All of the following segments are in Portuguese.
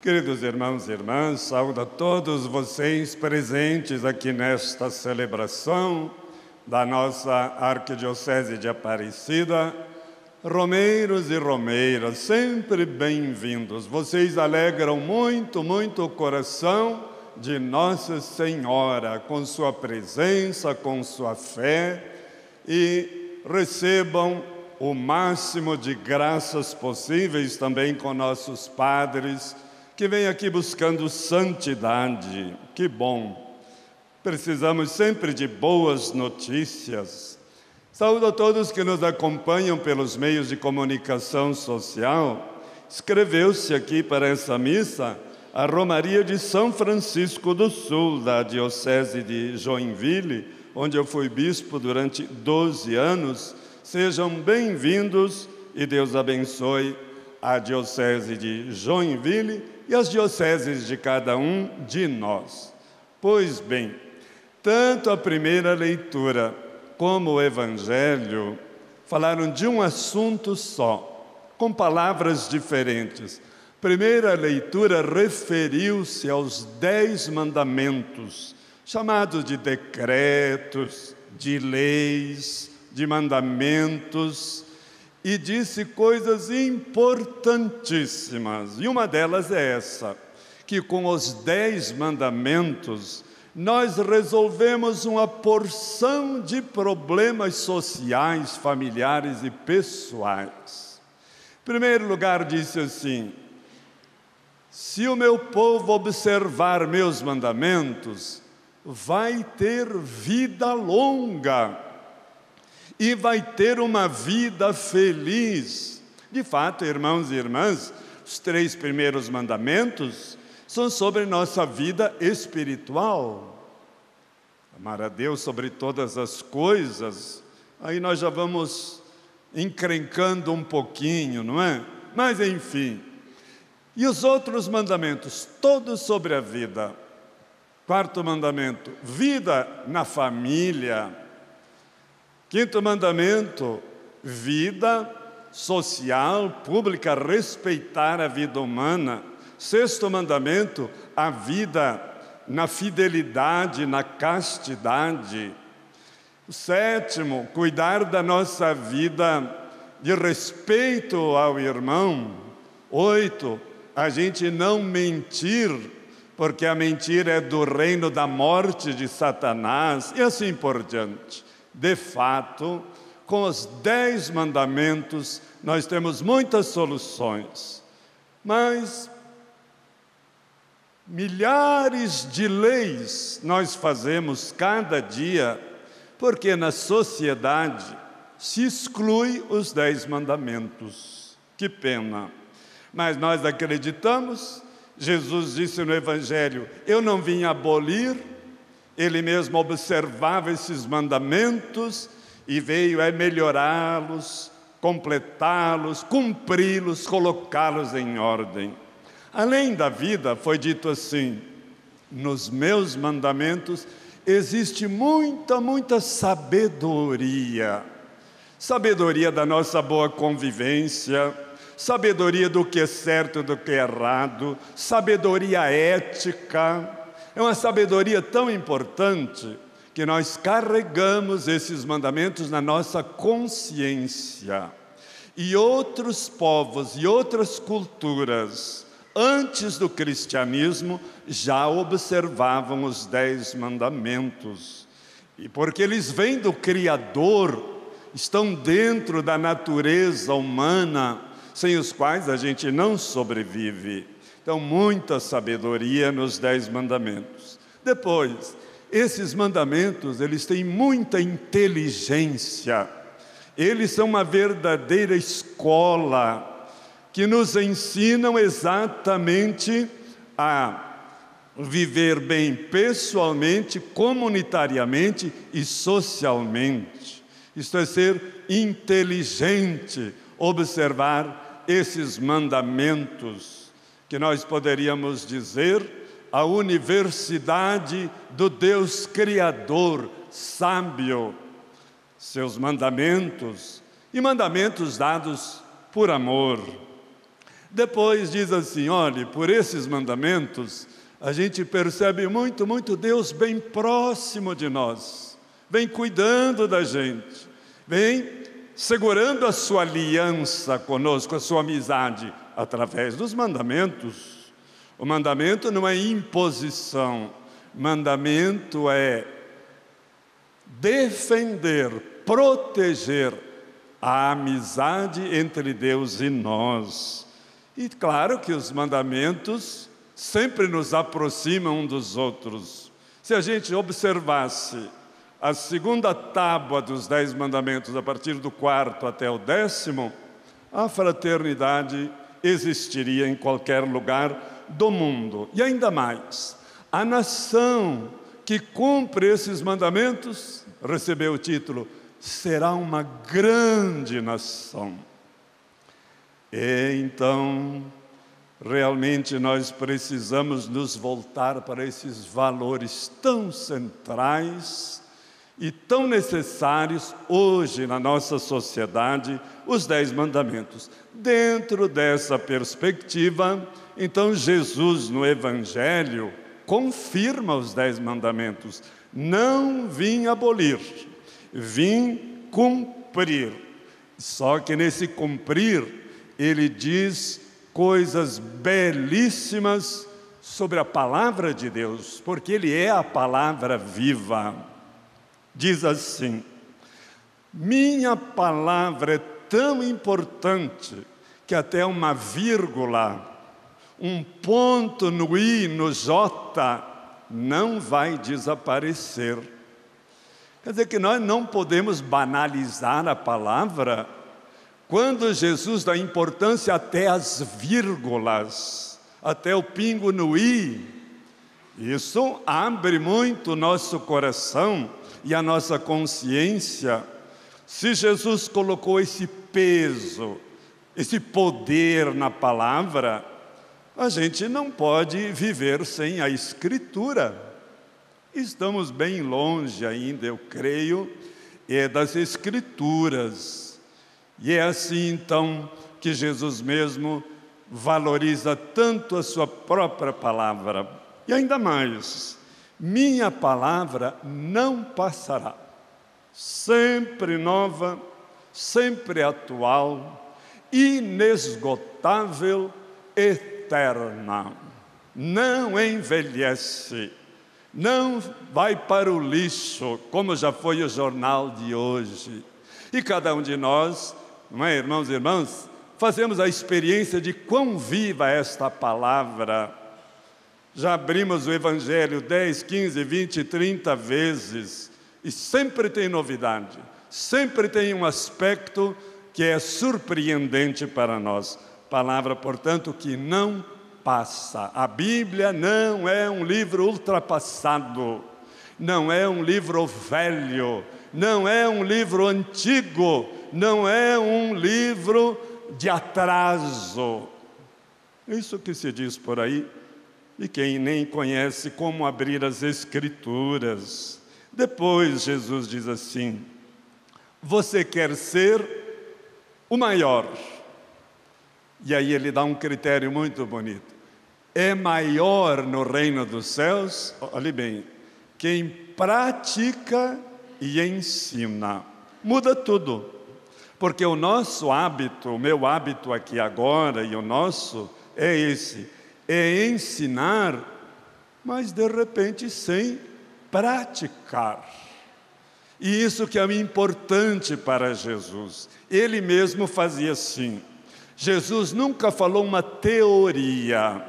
Queridos irmãos e irmãs, saúdo a todos vocês presentes aqui nesta celebração da nossa Arquidiocese de Aparecida. Romeiros e romeiras, sempre bem-vindos. Vocês alegram muito o coração de Nossa Senhora com sua presença, com sua fé, e recebam o máximo de graças possíveis também com nossos padres, que vem aqui buscando santidade. Que bom! Precisamos sempre de boas notícias. Saúdo a todos que nos acompanham pelos meios de comunicação social. Escreveu-se aqui para essa missa a Romaria de São Francisco do Sul, da Diocese de Joinville, onde eu fui bispo durante 12 anos. Sejam bem-vindos e Deus abençoe a Diocese de Joinville e as dioceses de cada um de nós. Pois bem, tanto a primeira leitura como o Evangelho falaram de um assunto só, com palavras diferentes. Primeira leitura referiu-se aos 10 mandamentos, chamados de decretos, de leis, de mandamentos, e disse coisas importantíssimas. E uma delas é essa, que com os 10 mandamentos nós resolvemos uma porção de problemas sociais, familiares e pessoais. Em primeiro lugar, disse assim: se o meu povo observar meus mandamentos, vai ter vida longa e vai ter uma vida feliz. De fato, irmãos e irmãs, os 3 primeiros mandamentos são sobre nossa vida espiritual. Amar a Deus sobre todas as coisas. Aí nós já vamos encrencando um pouquinho, não é? Mas enfim. E os outros mandamentos, todos sobre a vida. 4º mandamento, vida na família. 5º mandamento, vida social, pública, respeitar a vida humana. 6º mandamento, a vida na fidelidade, na castidade. O 7º, cuidar da nossa vida de respeito ao irmão. 8, a gente não mentir, porque a mentira é do reino da morte de Satanás, e assim por diante. De fato, com os 10 mandamentos, nós temos muitas soluções, mas milhares de leis nós fazemos cada dia, porque na sociedade se exclui os 10 mandamentos. Que pena! Mas nós acreditamos. Jesus disse no Evangelho: eu não vim abolir. Ele mesmo observava esses mandamentos e veio a melhorá-los, completá-los, cumpri-los, colocá-los em ordem. Além da vida, foi dito assim: nos meus mandamentos existe muita sabedoria. Sabedoria da nossa boa convivência, sabedoria do que é certo e do que é errado, sabedoria ética. É uma sabedoria tão importante que nós carregamos esses mandamentos na nossa consciência. E outros povos e outras culturas, antes do cristianismo, já observavam os 10 mandamentos. E porque eles vêm do Criador, estão dentro da natureza humana, sem os quais a gente não sobrevive. Então, muita sabedoria nos 10 mandamentos. Depois, esses mandamentos, eles têm muita inteligência. Eles são uma verdadeira escola que nos ensinam exatamente a viver bem pessoalmente, comunitariamente e socialmente. Isto é ser inteligente, observar esses mandamentos, que nós poderíamos dizer a universidade do Deus Criador, sábio. Seus mandamentos, e mandamentos dados por amor. Depois diz assim: olhe, por esses mandamentos, a gente percebe muito Deus bem próximo de nós, vem cuidando da gente, vem segurando a sua aliança conosco, a sua amizade, através dos mandamentos. O mandamento não é imposição, mandamento é defender, proteger a amizade entre Deus e nós. E claro que os mandamentos sempre nos aproximam um dos outros. Se a gente observasse a segunda tábua dos 10 mandamentos, a partir do 4º até o 10º, a fraternidade existiria em qualquer lugar do mundo. E ainda mais, a nação que cumpre esses mandamentos recebeu o título: será uma grande nação. E então, realmente nós precisamos nos voltar para esses valores tão centrais e tão necessários hoje na nossa sociedade, os 10 mandamentos. Dentro dessa perspectiva, então Jesus no Evangelho confirma os 10 mandamentos. Não vim abolir, vim cumprir. Só que nesse cumprir, ele diz coisas belíssimas sobre a palavra de Deus, porque ele é a palavra viva. Diz assim: minha palavra é tão importante que até uma vírgula, um ponto no i, no j, não vai desaparecer. Quer dizer que nós não podemos banalizar a palavra. Quando Jesus dá importância até às vírgulas, até o pingo no i, isso abre muito o nosso coração e a nossa consciência. Se Jesus colocou esse peso, esse poder na palavra, a gente não pode viver sem a Escritura. Estamos bem longe ainda, eu creio, das Escrituras. E é assim então que Jesus mesmo valoriza tanto a sua própria palavra. E ainda mais, minha palavra não passará. Sempre nova, sempre atual, inesgotável, eterna. Não envelhece, não vai para o lixo, como já foi o jornal de hoje. E cada um de nós, não é, irmãos e irmãs, fazemos a experiência de quão viva é esta palavra. Já abrimos o Evangelho 10, 15, 20, 30 vezes e sempre tem novidade, sempre tem um aspecto que é surpreendente para nós. Palavra, portanto, que não passa. A Bíblia não é um livro ultrapassado, não é um livro velho, não é um livro antigo, não é um livro de atraso. Isso que se diz por aí, e quem nem conhece como abrir as Escrituras. Depois Jesus diz assim: você quer ser o maior? E aí ele dá um critério muito bonito. É maior no reino dos céus, olhe bem, quem pratica e ensina. Muda tudo. Porque o nosso hábito, o meu hábito aqui agora e o nosso é esse, é ensinar, mas de repente sem praticar. E isso que é importante para Jesus. Ele mesmo fazia assim. Jesus nunca falou uma teoria.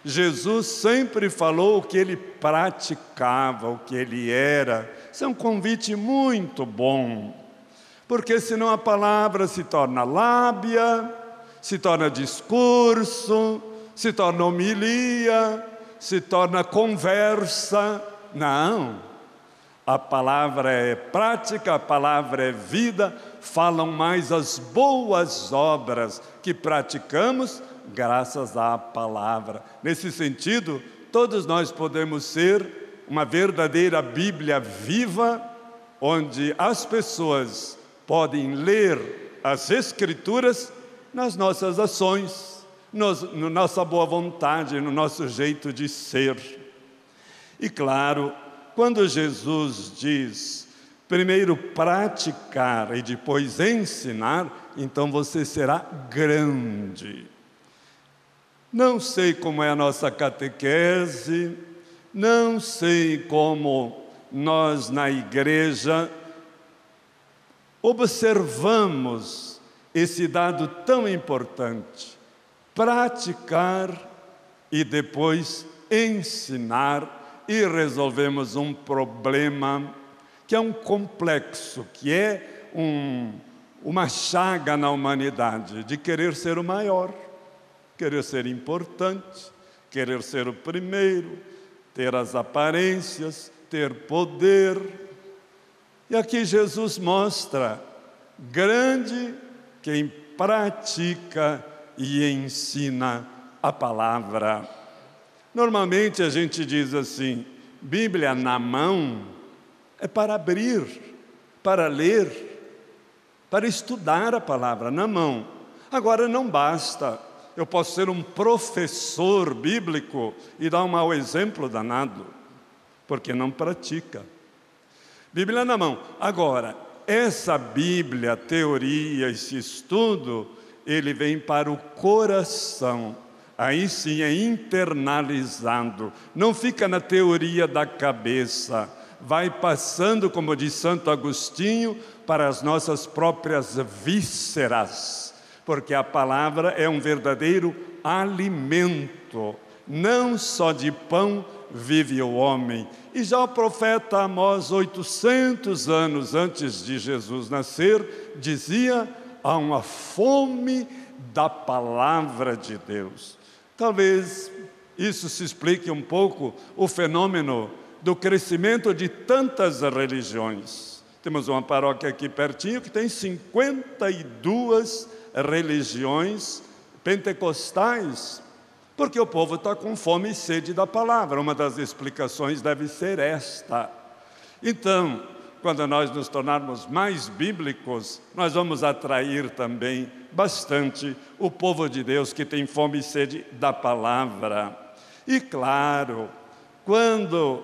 Jesus sempre falou o que ele praticava, o que ele era. Isso é um convite muito bom. Porque senão a palavra se torna lábia, se torna discurso, se torna homilia, se torna conversa. Não, a palavra é prática, a palavra é vida, falam mais as boas obras que praticamos graças à palavra. Nesse sentido, todos nós podemos ser uma verdadeira Bíblia viva, onde as pessoas podem ler as Escrituras nas nossas ações, na nossa boa vontade, no nosso jeito de ser. E claro, quando Jesus diz, primeiro praticar e depois ensinar, então você será grande. Não sei como é a nossa catequese, não sei como nós na igreja observamos esse dado tão importante, praticar e depois ensinar, e resolvemos um problema que é um complexo, que é uma chaga na humanidade, de querer ser o maior, querer ser importante, querer ser o primeiro, ter as aparências, ter poder. E aqui Jesus mostra, grande quem pratica e ensina a palavra. Normalmente a gente diz assim, Bíblia na mão é para abrir, para ler, para estudar a palavra na mão. Agora não basta, eu posso ser um professor bíblico e dar um mau exemplo danado, porque não pratica. Bíblia na mão. Agora, essa Bíblia, teoria, esse estudo, ele vem para o coração. Aí sim é internalizado. Não fica na teoria da cabeça. Vai passando, como diz Santo Agostinho, para as nossas próprias vísceras. Porque a palavra é um verdadeiro alimento. Não só de pão vive o homem. E já o profeta Amós, 800 anos antes de Jesus nascer, dizia, há uma fome da palavra de Deus. Talvez isso se explique um pouco o fenômeno do crescimento de tantas religiões. Temos uma paróquia aqui pertinho que tem 52 religiões pentecostais, porque o povo está com fome e sede da palavra. Uma das explicações deve ser esta. Então, quando nós nos tornarmos mais bíblicos, nós vamos atrair também bastante o povo de Deus que tem fome e sede da palavra. E claro, quando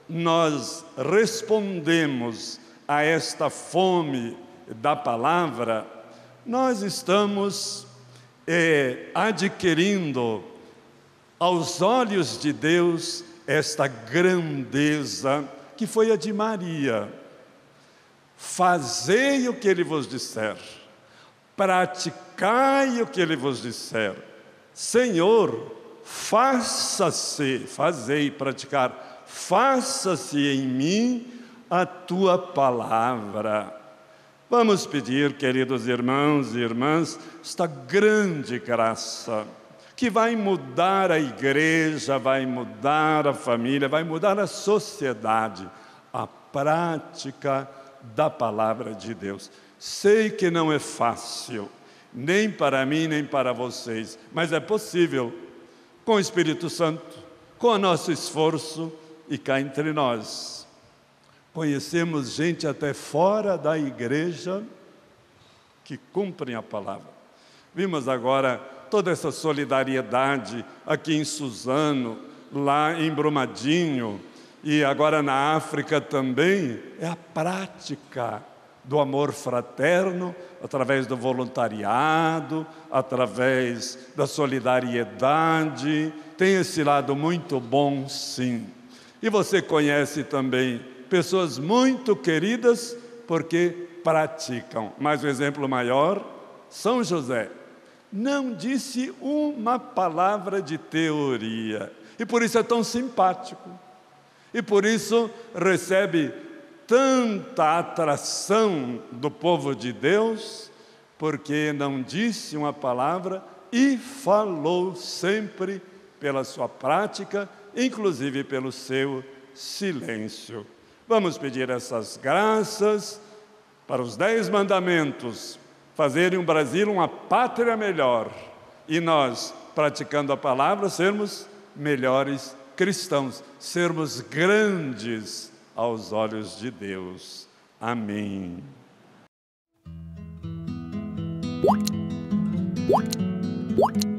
nós respondemos a esta fome da palavra, nós estamos adquirindo aos olhos de Deus esta grandeza que foi a de Maria. Fazei o que Ele vos disser, praticai o que Ele vos disser. Senhor, faça-se, fazei, praticar, faça-se em mim a Tua palavra. Vamos pedir, queridos irmãos e irmãs, esta grande graça, que vai mudar a igreja, vai mudar a família, vai mudar a sociedade, a prática da palavra de Deus. Sei que não é fácil, nem para mim, nem para vocês, mas é possível, com o Espírito Santo, com o nosso esforço e cá entre nós. Conhecemos gente até fora da igreja que cumprem a palavra. Vimos agora toda essa solidariedade aqui em Suzano, lá em Brumadinho e agora na África também. É a prática do amor fraterno, através do voluntariado, através da solidariedade. Tem esse lado muito bom, sim. E você conhece também pessoas muito queridas porque praticam. Mas o exemplo maior, São José, não disse uma palavra de teoria. E por isso é tão simpático. E por isso recebe tanta atração do povo de Deus, porque não disse uma palavra e falou sempre pela sua prática, inclusive pelo seu silêncio. Vamos pedir essas graças para os 10 mandamentos, fazerem o Brasil uma pátria melhor, e nós, praticando a palavra, sermos melhores cristãos, sermos grandes aos olhos de Deus. Amém. What?